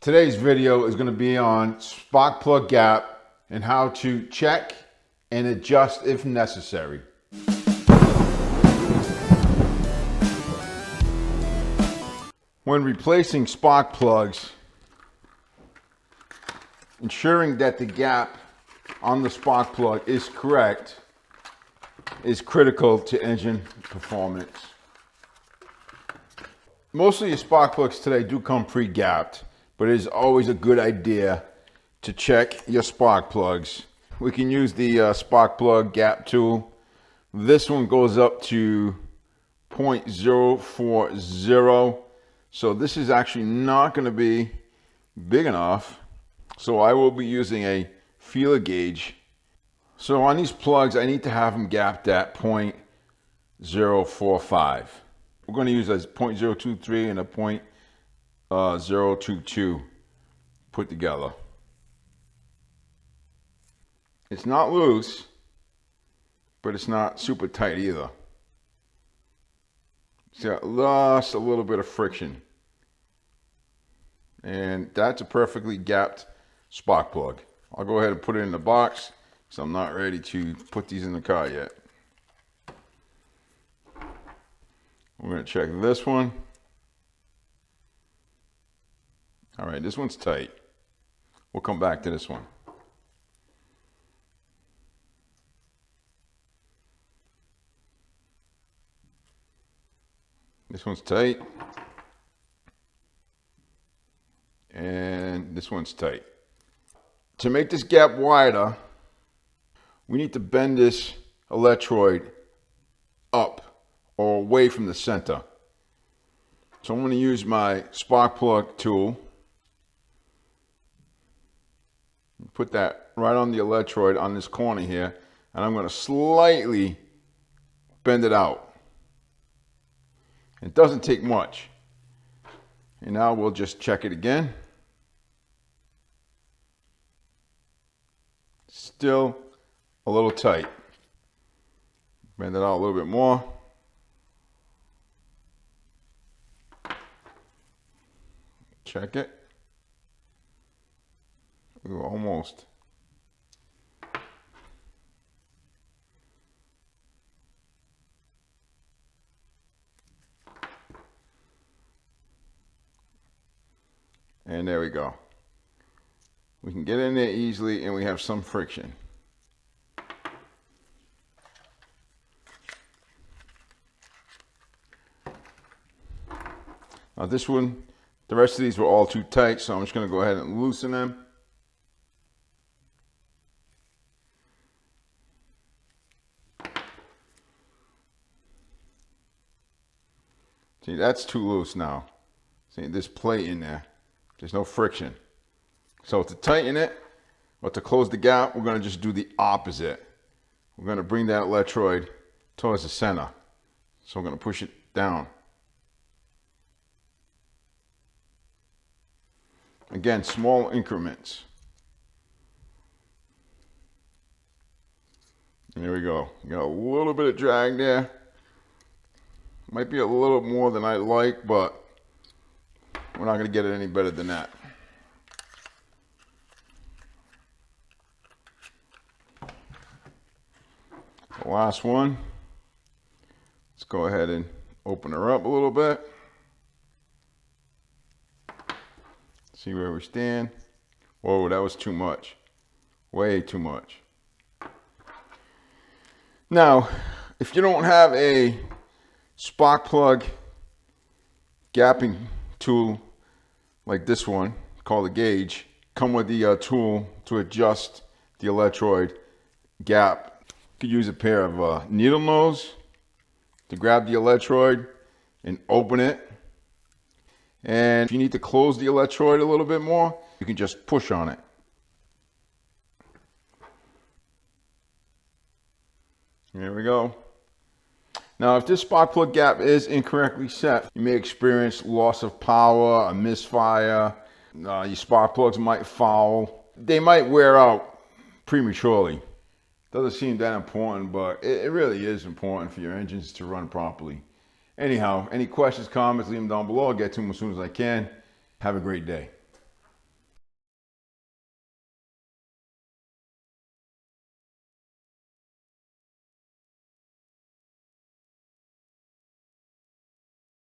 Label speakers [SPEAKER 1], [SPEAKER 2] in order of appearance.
[SPEAKER 1] Today's video is going to be on spark plug gap and how to check and adjust if necessary. When replacing spark plugs, ensuring that the gap on the spark plug is correct is critical to engine performance. Most of your spark plugs today do come pre-gapped, but it is always a good idea to check your spark plugs. We can use the spark plug gap tool. This one goes up to 0.040. So this is actually not going to be big enough. So I will be using a feeler gauge. So on these plugs, I need to have them gapped at 0.045. We're going to use a 0.023 and a 0.022 put together. It's not loose, but it's not super tight either. It's got just a little bit of friction. And that's a perfectly gapped spark plug. I'll go ahead and put it in the box because I'm not ready to put these in the car yet. We're going to check this one. All right, this one's tight. We'll come back to this one. This one's tight. And this one's tight. To make this gap wider, we need to bend this electrode up or away from the center. So I'm going to use my spark plug tool. Put that right on the electrode on this corner here, and I'm going to slightly bend it out. It doesn't take much. And now we'll just check it again. Still a little tight. Bend it out a little bit more. Check it. Ooh, almost. And there we go. We can get in there easily and we have some friction. Now this one, the rest of these were all too tight, so I'm just going to go ahead and loosen them. See, that's too loose now. See, this plate in there, there's no friction. So to tighten it, or to close the gap, we're going to just do the opposite. We're going to bring that electrode towards the center. So we're going to push it down. Again, small increments. There we go. You got a little bit of drag there. Might be a little more than I like, but we're not going to get it any better than that. The last one. Let's go ahead and open her up a little bit. See where we stand. Whoa, that was too much. Way too much. Now, if you don't have a spark plug gapping tool like this one, called a gauge, come with the tool to adjust the electrode gap. You could use a pair of needle nose to grab the electrode and open it. And if you need to close the electrode a little bit more, you can just push on it. There we go. Now, if this spark plug gap is incorrectly set, you may experience loss of power, a misfire. Your spark plugs might foul. They might wear out prematurely. Doesn't seem that important, but it really is important for your engines to run properly. Anyhow, any questions, comments, leave them down below. I'll get to them as soon as I can. Have a great day.